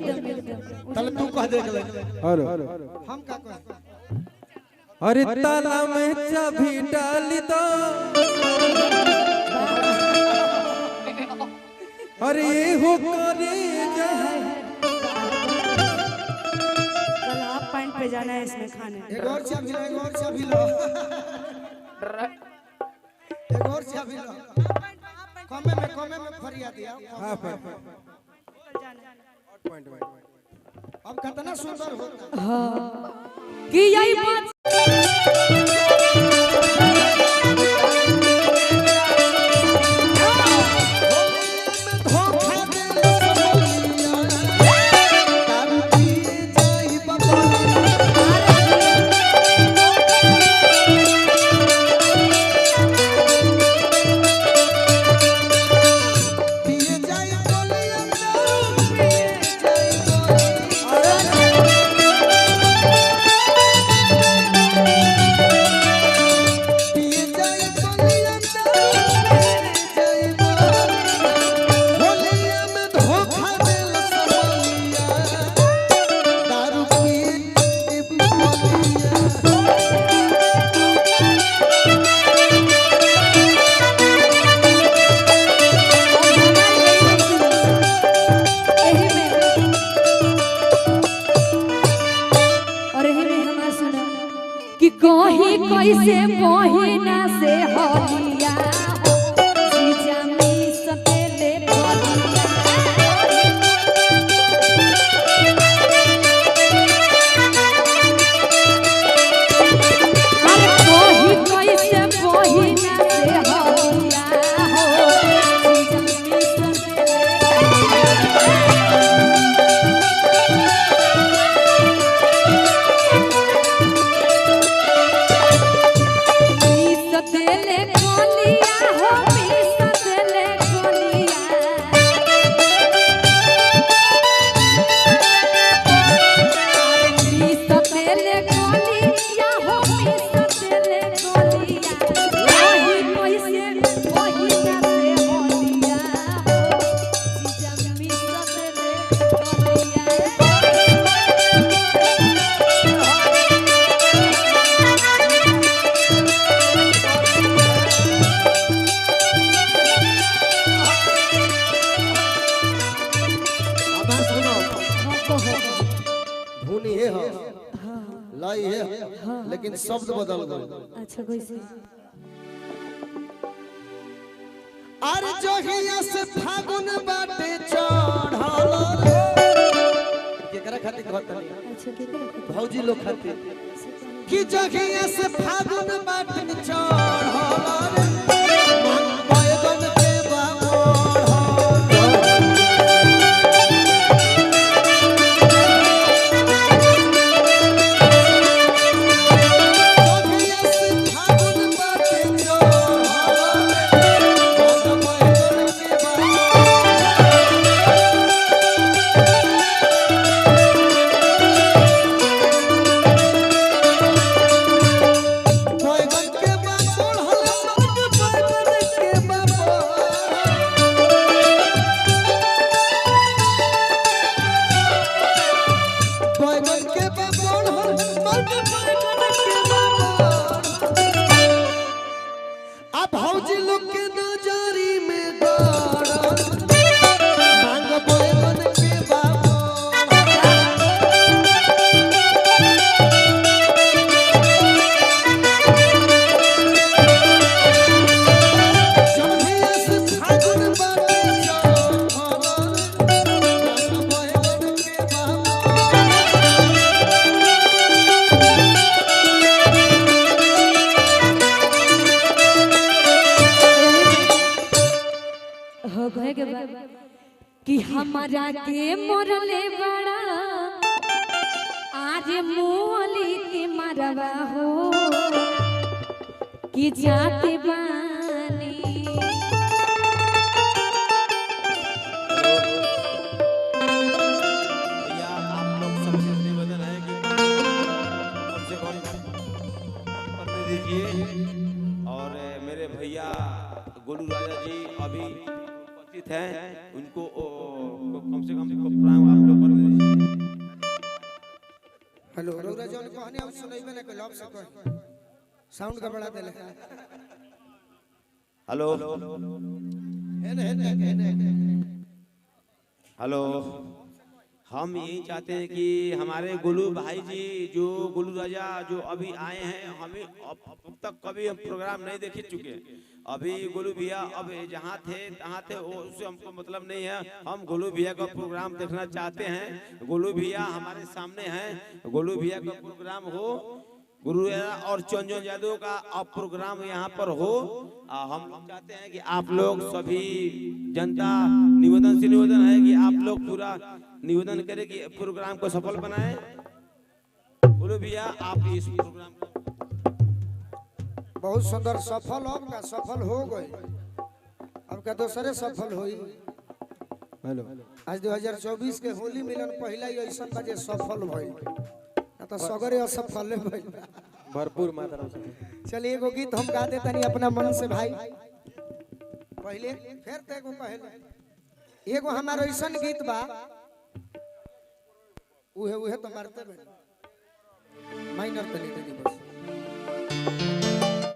एकदम एकदम तले तू कह दे अरे हम का कह अरे ताला में चाबी डाल दो अरे हो करे जाए कल हाफ पैंट पे जाना है इसमें खाने। एक और चाबी लो एक और चाबी लो एक और चाबी लो कमे में फरिया दिया हां अब कितना सुंदर होता हां कि यही बात कहीं कैसे बहिना से हलिया जीजा में सतेले हलिया अरे कहीं कैसे बहिना से हलिया हो जीजा में सतेले कोलिया हो सतेले कोलिया सतेले कोलिया हो सतेले कोलिया वही कैसे वही से होलिया जीजा में सतेले कोलिया धुन ये है लय है लेकिन शब्द बदल गए। अच्छा कैसे अरे जोहिया से फागुन बाटे चढ़ल केकरा खातिर कहत नहीं अच्छा के भौजी लोग खातिर कि जोहिया से फागुन बाटे चढ़ल मन बैगन के बामोड़ भौजी लोग के नजरी में मांग बैगन के बाबा जोहिया से फागुन बाटे चढ़ल मांग बैगन के बाबा हो गए के बाद कि हमारा के मोरले बड़ा आज मोली के मरवा हो कि जाते बानी या आप लोग सबसे निवेदन है कि कम से कम करने दीजिए। और मेरे भैया गोलू राजा जी अभी उपस्थित हैं, उनको कम से कम आप लोग कर दीजिए। हेलो रौरा जौन कहने अब सुनैबे ना कइल अब से कह साउंड का बढ़ा देले हेलो हेलो हम यही चाहते हैं कि हमारे गोलू भाई जी जो गोलू राजा जो अभी आए हैं हमें अब तक कभी हम प्रोग्राम नहीं देख चुके अभी गोलू भैया अब जहाँ थे तहाँ थे वो उससे हमको मतलब नहीं है हम गोलू भैया का प्रोग्राम देखना चाहते हैं गोलू भैया हमारे सामने हैं गोलू भैया का प्रोग्राम हो गुरु और चंजन यादव का अब प्रोग्राम यहाँ पर हो हम लोग चाहते हैं कि आप लोग सभी जनता निवेदन से निवेदन है कि आप लोग पूरा निवेदन करें कि प्रोग्राम को सफल बनाएं बोलो भैया आप इस प्रोग्राम को बहुत सुंदर सफल अब का सफल हो गए अब का दूसरे सफल होई हेलो आज 2024 के होली मिलन पहला ही ऐसा बजे सफल भइल तो सगरे असफल भइल भरपूर मात्रा में चलिए एगो गीत हम गा देता नहीं अपना मन से भाई पहले फिर ते एगो कहले एगो हमारा ऐसा गीत बा उहे उहे तो मारते बे माइनर पे नहीं बस